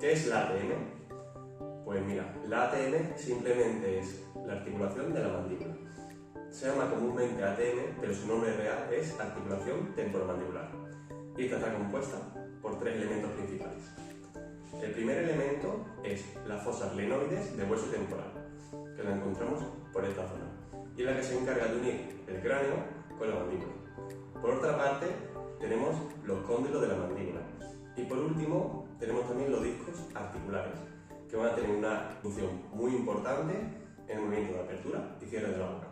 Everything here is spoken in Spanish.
¿Qué es la ATM? Pues mira, la ATM simplemente es la articulación de la mandíbula. Se llama comúnmente ATM, pero su nombre real es articulación temporomandibular. Y esta está compuesta por tres elementos principales. El primer elemento es la fosa glenoides de hueso temporal, que la encontramos por esta zona, y es la que se encarga de unir el cráneo con la mandíbula. Por otra parte, tenemos los cóndilos de la mandíbula. Y por último, tenemos también los discos articulares, que van a tener una función muy importante en el movimiento de apertura y cierre de la boca.